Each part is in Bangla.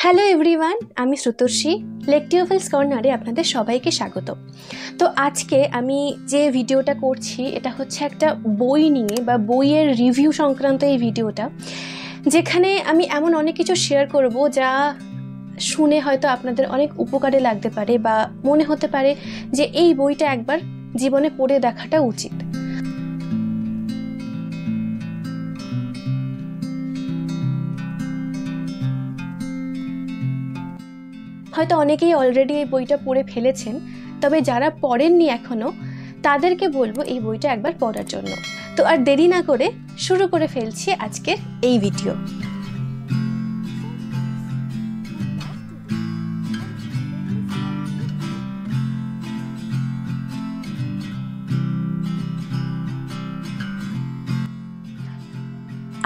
হ্যালো এভরিওয়ান, আমি শ্রুতর্ষি। লেকটিওভেলস কর্নারে আপনাদের সবাইকে স্বাগত। তো আজকে আমি যে ভিডিওটা করছি এটা হচ্ছে একটা বই নিয়ে বা বইয়ের রিভিউ সংক্রান্ত এই ভিডিওটা, যেখানে আমি এমন অনেক কিছু শেয়ার করব যা শুনে হয়তো আপনাদের অনেক উপকারে লাগতে পারে বা মনে হতে পারে যে এই বইটা একবার জীবনে পড়ে দেখাটা উচিত। হয়তো অনেকেই অলরেডি এই বইটা পড়ে ফেলেছেন, তবে যারা পড়েননি এখনো তাদেরকে বলবো এই বইটা একবার পড়ার জন্য। তো আর দেরি না করে শুরু করে ফেলছি আজকের এই ভিডিও।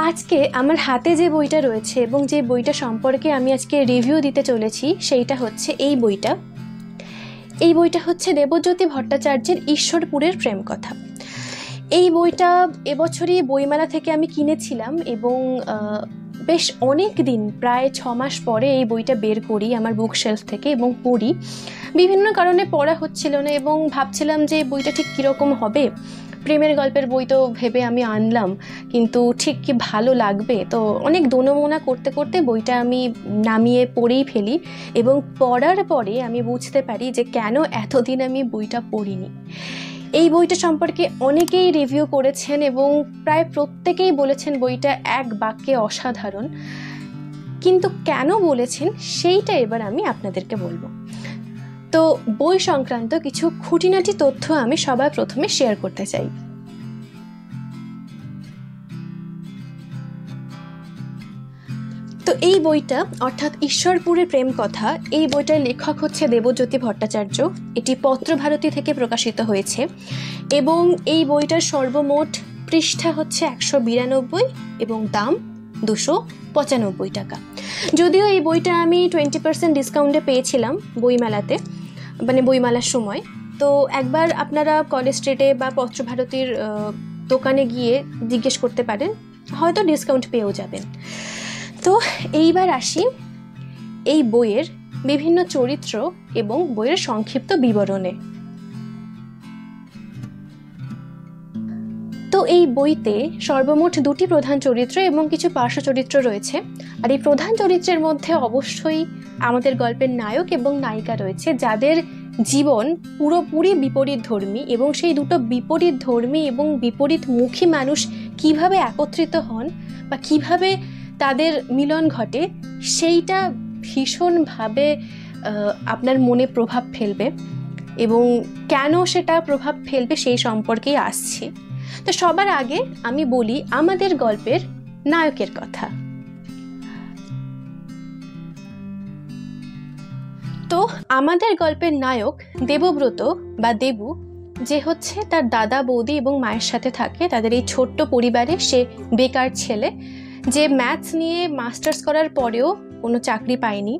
আজকে আমার হাতে যে বইটা রয়েছে এবং যে বইটা সম্পর্কে আমি আজকে রিভিউ দিতে চলেছি সেইটা হচ্ছে এই বইটা। এই বইটা হচ্ছে দেবজ্যোতি ভট্টাচার্যের ঈশ্বরপুরের প্রেম কথা। এই বইটা এবছরই বইমেলা থেকে আমি কিনেছিলাম এবং বেশ অনেক দিন, প্রায় 6 মাস পরে এই বইটা বের করি আমার বুক শেলফ থেকে এবং পড়ি। বিভিন্ন কারণে পড়া হচ্ছিল না এবং ভাবছিলাম যে বইটা ঠিক কীরকম হবে। প্রেমের গল্পের বই তো ভেবে আমি আনলাম, কিন্তু ঠিক কি ভালো লাগবে, তো অনেক দোনোমোনা করতে করতে বইটা আমি নামিয়ে পড়েই ফেলি এবং পড়ার পরে আমি বুঝতে পারি যে কেন এতদিন আমি বইটা পড়িনি। এই বইটা সম্পর্কে অনেকেই রিভিউ করেছেন এবং প্রায় প্রত্যেকেই বলেছেন বইটা এক বাক্যে অসাধারণ, কিন্তু কেন বলেছেন সেইটা এবার আমি আপনাদেরকে বলবো। তো বই সংক্রান্ত কিছু খুঁটিনাটি তথ্য আমি সবার প্রথমে শেয়ার করতে চাই। তো এই বইটা অর্থাৎ ঈশ্বরপুরের প্রেম কথা, এই বইটার লেখক হচ্ছে দেবজ্যোতি ভট্টাচার্য। এটি পত্রভারতী থেকে প্রকাশিত হয়েছে এবং এই বইটার সর্বমোট পৃষ্ঠা হচ্ছে 192 এবং দাম 295 টাকা। যদিও এই বইটা আমি 20% ডিসকাউন্টে পেয়েছিলাম বইমেলাতে, মানে বইমেলার সময়। তো একবার আপনারা কলেজ স্ট্রিটে বা পত্রভারতীর দোকানে গিয়ে জিজ্ঞেস করতে পারেন, হয়তো ডিসকাউন্ট পেয়েও যাবেন। তো এইবার আসি এই বইয়ের বিভিন্ন চরিত্র এবং বইয়ের সংক্ষিপ্ত বিবরণে। তো এই বইতে সর্বমোট 2টি প্রধান চরিত্র এবং কিছু পার্শ্ব চরিত্র রয়েছে। আর এই প্রধান চরিত্রের মধ্যে অবশ্যই আমাদের গল্পের নায়ক এবং নায়িকা রয়েছে, যাদের জীবন পুরোপুরি বিপরীতধর্মী এবং সেই দুটো বিপরীতধর্মী এবং বিপরীতমুখী মানুষ কিভাবে একত্রিত হন বা কিভাবে তাদের মিলন ঘটে সেইটা ভীষণভাবে আপনার মনে প্রভাব ফেলবে এবং কেন সেটা প্রভাব ফেলবে সেই সম্পর্কেই আসছে। তো সবার আগে আমি বলি আমাদের গল্পের নায়কের কথা। তো আমাদের গল্পের নায়ক দেবব্রত বা দেবু, যে হচ্ছে তার দাদা বৌদি এবং মায়ের সাথে থাকে। তাদের এই ছোট্ট পরিবারে সে বেকার ছেলে, যে ম্যাথস নিয়ে মাস্টার্স করার পরেও কোনো চাকরি পায়নি,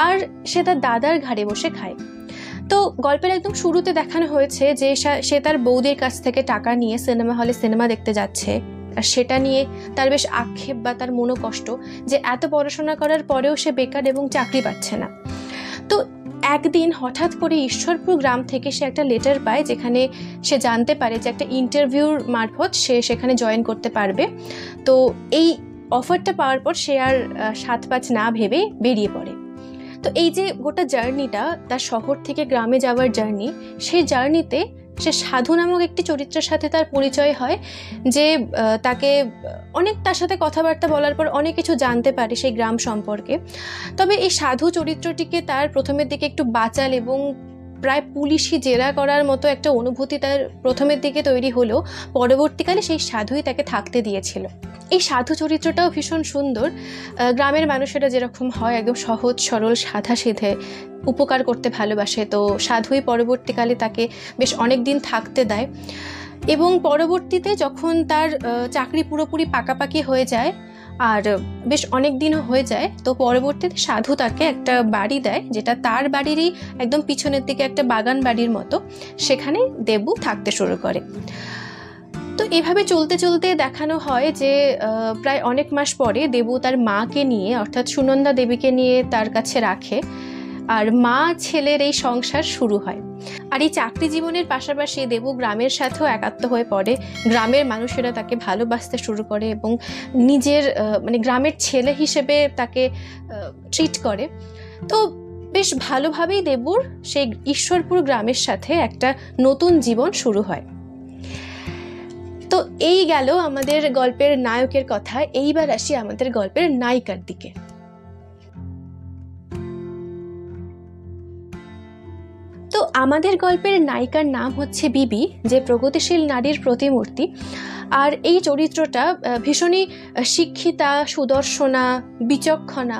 আর সে তার দাদার ঘাড়ে বসে খায়। তো গল্পের একদম শুরুতে দেখানো হয়েছে যে সে তার বৌদির কাছ থেকে টাকা নিয়ে সিনেমা হলে সিনেমা দেখতে যাচ্ছে, আর সেটা নিয়ে তার বেশ আক্ষেপ বা তার মনোকষ্ট যে এত পড়াশোনা করার পরেও সে বেকার এবং চাকরি পাচ্ছে না। তো একদিন হঠাৎ করে ঈশ্বরপুর গ্রাম থেকে সে একটা লেটার পায়, যেখানে সে জানতে পারে যে একটা ইন্টারভিউর মারফত সে সেখানে জয়েন করতে পারবে। তো এই অফারটা পাওয়ার পর সে আর 7-5 না ভেবে বেরিয়ে পড়ে। তো এই যে গোটা জার্নিটা, তার শহর থেকে গ্রামে যাওয়ার জার্নি, সেই জার্নিতে সে সাধু নামক একটি চরিত্রের সাথে তার পরিচয় হয়, যে তার সাথে কথাবার্তা বলার পর অনেক কিছু জানতে পারে সেই গ্রাম সম্পর্কে। তবে এই সাধু চরিত্রটিকে তার প্রথমের দিকে একটু বাচাল এবং প্রায় পুলিশি জেরা করার মতো একটা অনুভূতি তার প্রথমের দিকে তৈরি হলেও পরবর্তীকালে সেই সাধুই তাকে থাকতে দিয়েছিল। এই সাধু চরিত্রটাও ভীষণ সুন্দর। গ্রামের মানুষেরা যেরকম হয়, একদম সহজ সরল সাধাসিধে, উপকার করতে ভালোবাসে, তো সাধুই পরবর্তীকালে তাকে বেশ অনেক দিন থাকতে দেয় এবং পরবর্তীতে যখন তার চাকরি পুরোপুরি পাকাপাকি হয়ে যায় আর বেশ অনেক দিনও হয়ে যায়, তো পরবর্তীতে সাধু তাকে একটা বাড়ি দেয়, যেটা তার বাড়িরই একদম পিছনের দিকে একটা বাগান বাড়ির মতো। সেখানে দেবু থাকতে শুরু করে। তো এভাবে চলতে চলতে দেখানো হয় যে প্রায় অনেক মাস পরে দেবু তার মাকে নিয়ে, অর্থাৎ সুনন্দা দেবীকে নিয়ে তার কাছে রাখে, আর মা ছেলের এই সংসার শুরু হয়। আর এই চাকরি জীবনের পাশাপাশি দেবু গ্রামের সাথেও একাত্ম হয়ে পড়ে। গ্রামের মানুষেরা তাকে ভালোবাসতে শুরু করে এবং নিজের মানে গ্রামের ছেলে হিসেবে তাকে ট্রিট করে। তো বেশ ভালোভাবেই দেবুর সেই ঈশ্বরপুর গ্রামের সাথে একটা নতুন জীবন শুরু হয়। তো এই গেল আমাদের গল্পের নায়কের কথা। এইবার আসি আমাদের গল্পের নায়িকার দিকে। তো আমাদের গল্পের নায়িকার নাম হচ্ছে বিবি, যে প্রগতিশীল নারীর প্রতিমূর্তি। আর এই চরিত্রটা ভীষণই শিক্ষিতা, সুদর্শনা, বিচক্ষণা,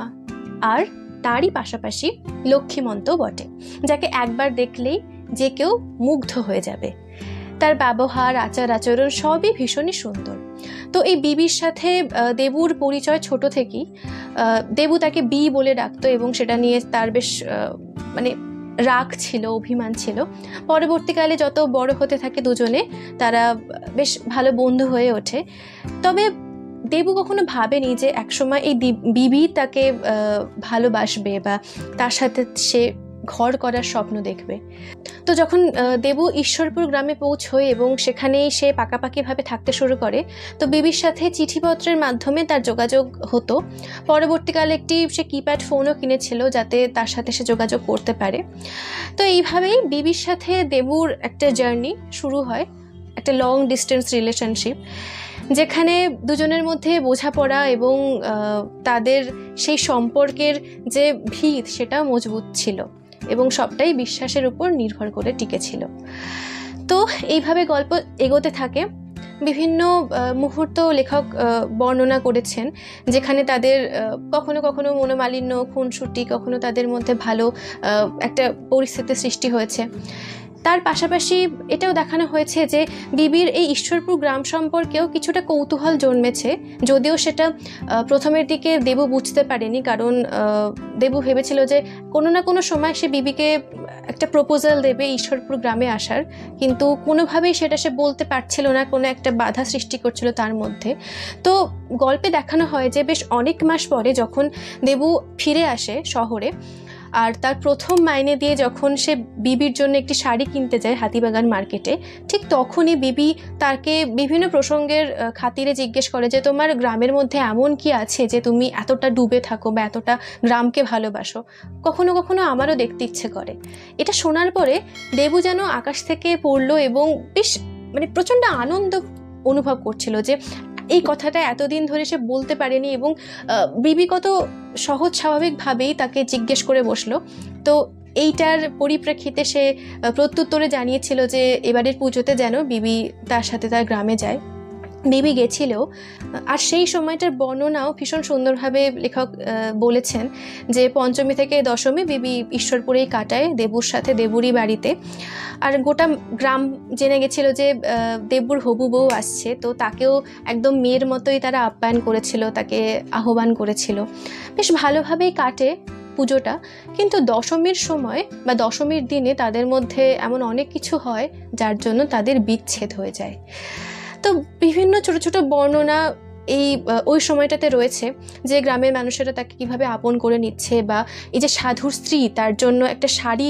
আর তারই পাশাপাশি লক্ষ্মীমন্ত বটে, যাকে একবার দেখলেই যে কেউ মুগ্ধ হয়ে যাবে। তার ব্যবহার, আচার আচরণ সবই ভীষণই সুন্দর। তো এই বিবির সাথে দেবুর পরিচয় ছোট থেকেই। দেবু তাকে বি বলে ডাকতো এবং সেটা নিয়ে তার বেশ মানে রাগ ছিল, অভিমান ছিল। পরবর্তীকালে যত বড় হতে থাকে দুজনে, তারা বেশ ভালো বন্ধু হয়ে ওঠে। তবে দেবু কখনো ভাবেনি যে একসময় এই বিবি তাকে ভালোবাসবে বা তার সাথে সে ঘর করার স্বপ্ন দেখবে। তো যখন দেবু ঈশ্বরপুর গ্রামে পৌঁছয় এবং সেখানেই সে পাকাপাকিভাবে থাকতে শুরু করে, তো বিবির সাথে চিঠিপত্রের মাধ্যমে তার যোগাযোগ হতো। পরবর্তীকালে একটি সে কিপ্যাড ফোনও কিনেছিল যাতে তার সাথে সে যোগাযোগ করতে পারে। তো এইভাবেই বিবির সাথে দেবুর একটা জার্নি শুরু হয়, একটা লং ডিস্টেন্স রিলেশনশিপ, যেখানে দুজনের মধ্যে বোঝাপড়া এবং তাদের সেই সম্পর্কের যে ভিত সেটা মজবুত ছিল এবং সবটাই বিশ্বাসের উপর নির্ভর করে টিকেছিল। তো এইভাবে গল্প এগোতে থাকে। বিভিন্ন মুহূর্ত লেখক বর্ণনা করেছেন, যেখানে তাদের কখনো কখনো মনোমালিন্য, খুনসুটি, কখনো তাদের মধ্যে ভালো একটা পরিস্থিতির সৃষ্টি হয়েছে। তার পাশাপাশি এটাও দেখানো হয়েছে যে বিবির এই ঈশ্বরপুর গ্রাম সম্পর্কেও কিছুটা কৌতূহল জন্মেছে, যদিও সেটা প্রথমের দিকে দেবু বুঝতে পারেনি, কারণ দেবু ভেবেছিল যে কোনো না কোনো সময় সে বিবিকে একটা প্রপোজাল দেবে ঈশ্বরপুর গ্রামে আসার, কিন্তু কোনোভাবেই সেটা সে বলতে পারছিল না, কোনো একটা বাধা সৃষ্টি করছিল তার মধ্যে। তো গল্পে দেখানো হয় যে বেশ অনেক মাস পরে যখন দেবু ফিরে আসে শহরে, আর তার প্রথম মাইনে দিয়ে যখন সে বিবির জন্য একটি শাড়ি কিনতে যায় হাতিবাগান মার্কেটে, ঠিক তখনই বিবি তাকে বিভিন্ন প্রসঙ্গের খাতিরে জিজ্ঞেস করে যে তোমার গ্রামের মধ্যে এমন কি আছে যে তুমি এতটা ডুবে থাকো বা এতটা গ্রামকে ভালোবাসো, কখনো কখনো আমারও দেখতে ইচ্ছে করে। এটা শোনার পরে দেবু যেন আকাশ থেকে পড়লো এবং বেশ মানে প্রচণ্ড আনন্দ অনুভব করছিল যে এই কথাটা এতদিন ধরে সে বলতে পারেনি, এবং বিবি কত সহজ স্বাভাবিকভাবেই তাকে জিজ্ঞেস করে বসলো। তো এইটার পরিপ্রেক্ষিতে সে প্রত্যুত্তরে জানিয়েছিল যে এবারের পুজোতে যেন বিবি তার সাথে তার গ্রামে যায়। বিবি গেছিল, আর সেই সময়টার বর্ণনাও ভীষণ সুন্দরভাবে লেখক বলেছেন যে পঞ্চমী থেকে দশমী বিবি ঈশ্বরপুরেই কাটায় দেবুর সাথে, দেবুরই বাড়িতে। আর গোটা গ্রাম জেনে গেছিল যে দেবুর হবু বউ আসছে, তো তাকেও একদম মেয়ের মতোই তারা আপ্যায়ন করেছিল, তাকে আহ্বান করেছিল। বেশ ভালোভাবেই কাটে পুজোটা। কিন্তু দশমীর সময় বা দশমীর দিনে তাদের মধ্যে এমন অনেক কিছু হয় যার জন্য তাদের বিচ্ছেদ হয়ে যায়। তো বিভিন্ন ছোট ছোট বর্ণনা এই ওই সময়টাতে রয়েছে, যে গ্রামের মানুষেরা তাকে কিভাবে আপন করে নিচ্ছে, বা এই যে সাধুর স্ত্রী তার জন্য একটা শাড়ি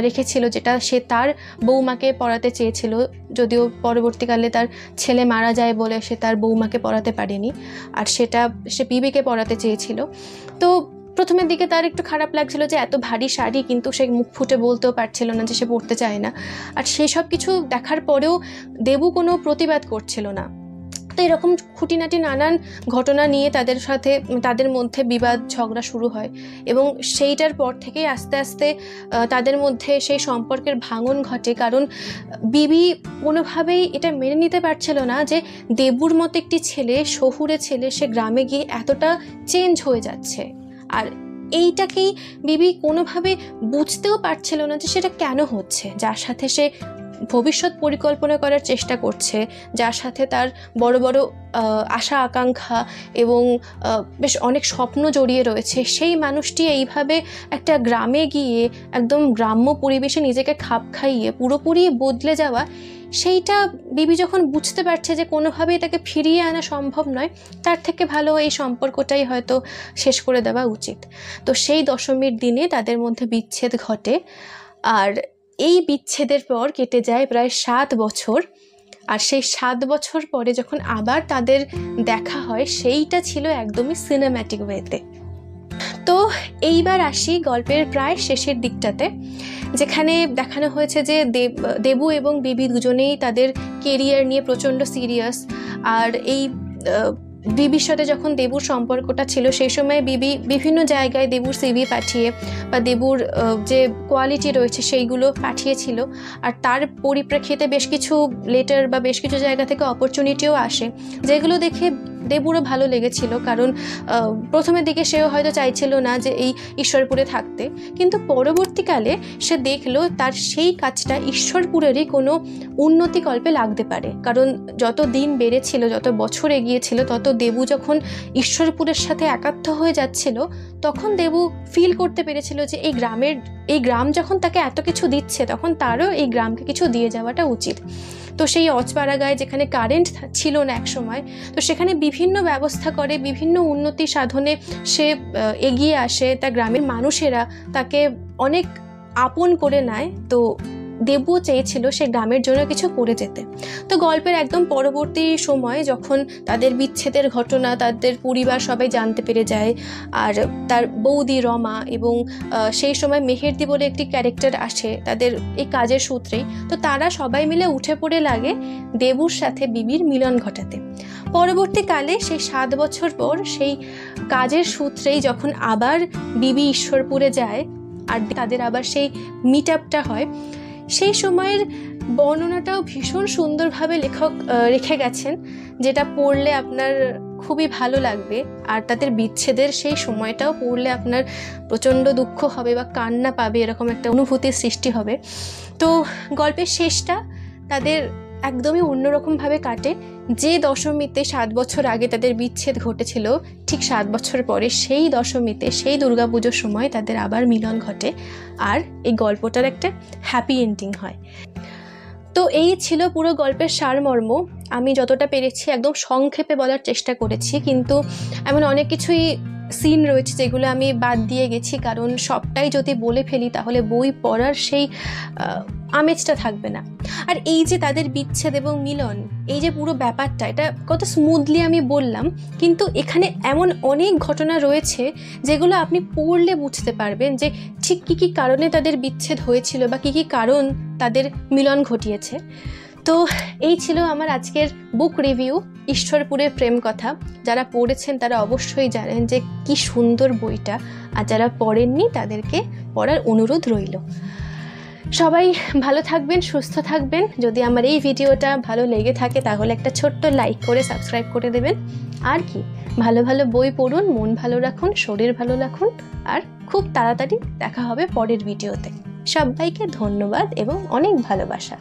রেখেছিল যেটা সে তার বৌমাকে পরাতে চেয়েছিল, যদিও পরবর্তীকালে তার ছেলে মারা যায় বলে সে তার বৌমাকে পরাতে পারেনি, আর সেটা সে বিবিকে পরাতে চেয়েছিল। তো প্রথমের দিকে তার একটু খারাপ লাগছিল যে এত ভারী শাড়ি, কিন্তু সে মুখ ফুটে বলতেও পারছিল না যে সে পরতে চায় না। আর সেই সব কিছু দেখার পরেও দেবু কোনো প্রতিবাদ করছিল না। তো এরকম খুঁটিনাটি নানান ঘটনা নিয়ে তাদের মধ্যে বিবাদ ঝগড়া শুরু হয়, এবং সেইটার পর থেকেই আস্তে আস্তে তাদের মধ্যে সেই সম্পর্কের ভাঙন ঘটে। কারণ বিবি কোনোভাবেই এটা মেনে নিতে পারছিল না যে দেবুর মতো একটি ছেলে, শহুরে ছেলে, সে গ্রামে গিয়ে এতটা চেঞ্জ হয়ে যাচ্ছে। আর এইটাকেই বিবি কোনোভাবে বুঝতেও পারছিল না যে সেটা কেন হচ্ছে, যার সাথে সে ভবিষ্যৎ পরিকল্পনা করার চেষ্টা করছে, যার সাথে তার বড় বড় আশা আকাঙ্ক্ষা এবং বেশ অনেক স্বপ্ন জড়িয়ে রয়েছে, সেই মানুষটি এইভাবে একটা গ্রামে গিয়ে একদম গ্রাম্য পরিবেশে নিজেকে খাপ খাইয়ে পুরোপুরি বদলে যাওয়া, সেইটা বিবি যখন বুঝতে পারছে যে কোনোভাবেই তাকে ফিরিয়ে আনা সম্ভব নয়, তার থেকে ভালো এই সম্পর্কটাই হয়তো শেষ করে দেওয়া উচিত। তো সেই দশমীর দিনে তাদের মধ্যে বিচ্ছেদ ঘটে। আর এই বিচ্ছেদের পর কেটে যায় প্রায় 7 বছর। আর সেই 7 বছর পরে যখন আবার তাদের দেখা হয়, সেইটা ছিল একদমই সিনেম্যাটিক ওয়েতে। তো এইবার আসি গল্পের প্রায় শেষের দিকটাতে, যেখানে দেখানো হয়েছে যে দেবু এবং বিবি দুজনেই তাদের কেরিয়ার নিয়ে প্রচণ্ড সিরিয়াস। আর এই বিবির সাথে যখন দেবুর সম্পর্কটা ছিল, সেই সময় বিবি বিভিন্ন জায়গায় দেবুর সিভি পাঠিয়ে বা দেবুর যে কোয়ালিটি রয়েছে সেইগুলো পাঠিয়েছিল। আর তার পরিপ্রেক্ষিতে বেশ কিছু লেটার বা বেশ কিছু জায়গা থেকে অপরচুনিটিও আসে, যেগুলো দেখে দেবুরও ভালো লেগেছিল। কারণ প্রথমের দিকে সেও হয়তো চাইছিল না যে এই ঈশ্বরপুরে থাকতে, কিন্তু পরবর্তীকালে সে দেখলো তার সেই কাজটা ঈশ্বরপুরেরই কোনো উন্নতিকল্পে লাগতে পারে। কারণ যত দিন বেড়েছিল, যত বছর এগিয়েছিল, তত দেবু যখন ঈশ্বরপুরের সাথে একাত্ম হয়ে যাচ্ছিল, তখন দেবু ফিল করতে পেরেছিল যে এই গ্রাম যখন তাকে এত কিছু দিচ্ছে, তখন তারও এই গ্রামকে কিছু দিয়ে যাওয়াটা উচিত। তো সেই অজপাড়াগায় যেখানে কারেন্ট ছিল না এক সময়, তো সেখানে বিভিন্ন ব্যবস্থা করে, বিভিন্ন উন্নতি সাধনে সে এগিয়ে আসে। তা গ্রামের মানুষেরা তাকে অনেক আপন করে নেয়। তো দেবু চেয়েছিল সে গ্রামের জন্য কিছু করে যেতে। তো গল্পের একদম পরবর্তী সময় যখন তাদের বিচ্ছেদের ঘটনা তাদের পরিবার সবাই জানতে পেরে যায়, আর তার বৌদি রমা এবং সেই সময় মেহেরদি বলে একটি ক্যারেক্টার আসে তাদের এই কাজের সূত্রেই, তো তারা সবাই মিলে উঠে পড়ে লাগে দেবুর সাথে বিবির মিলন ঘটাতে। পরবর্তীকালে সেই 7 বছর পর সেই কাজের সূত্রেই যখন আবার বিবি ঈশ্বরপুরে যায় আর তাদের আবার সেই মিট আপটা হয়, সেই সময়ের বর্ণনাটাও ভীষণ সুন্দরভাবে লেখক রেখে গেছেন, যেটা পড়লে আপনার খুবই ভালো লাগবে। আর তাদের বিচ্ছেদের সেই সময়টাও পড়লে আপনার প্রচণ্ড দুঃখ হবে বা কান্না পাবে, এরকম একটা অনুভূতির সৃষ্টি হবে। তো গল্পের শেষটা তাদের একদমই অন্যরকমভাবে কাটে। যে দশমীতে 7 বছর আগে তাদের বিচ্ছেদ ঘটেছিল, ঠিক 7 বছর পরে সেই দশমীতে, সেই দুর্গাপুজোর সময় তাদের আবার মিলন ঘটে, আর এই গল্পটার একটা হ্যাপি এন্ডিং হয়। তো এই ছিল পুরো গল্পের সারমর্ম। আমি যতটা পেরেছি একদম সংক্ষেপে বলার চেষ্টা করেছি, কিন্তু এমন অনেক কিছুই সিন রয়েছে যেগুলো আমি বাদ দিয়ে গেছি, কারণ সবটাই যদি বলে ফেলি তাহলে বই পড়ার সেই আমেজটা থাকবে না। আর এই যে তাদের বিচ্ছেদ এবং মিলন, এই যে পুরো ব্যাপারটা, এটা কত স্মুথলি আমি বললাম, কিন্তু এখানে এমন অনেক ঘটনা রয়েছে যেগুলো আপনি পড়লে বুঝতে পারবেন যে ঠিক কী কী কারণে তাদের বিচ্ছেদ হয়েছিল বা কী কী কারণ তাদের মিলন ঘটিয়েছে। তো এই ছিল আমার আজকের বুক রিভিউ, ঈশ্বরপুরের প্রেম কথা। যারা পড়েছেন তারা অবশ্যই জানেন যে কি সুন্দর বইটা, আর যারা পড়েননি তাদেরকে পড়ার অনুরোধ রইল। সবাই ভালো থাকবেন, সুস্থ থাকবেন। যদি আমার এই ভিডিওটা ভালো লেগে থাকে তাহলে একটা ছোট্ট লাইক করে সাবস্ক্রাইব করে দেবেন। আর কি, ভালো ভালো বই পড়ুন, মন ভালো রাখুন, শরীর ভালো রাখুন, আর খুব তাড়াতাড়ি দেখা হবে পরের ভিডিওতে। সবাইকে ধন্যবাদ এবং অনেক ভালোবাসা।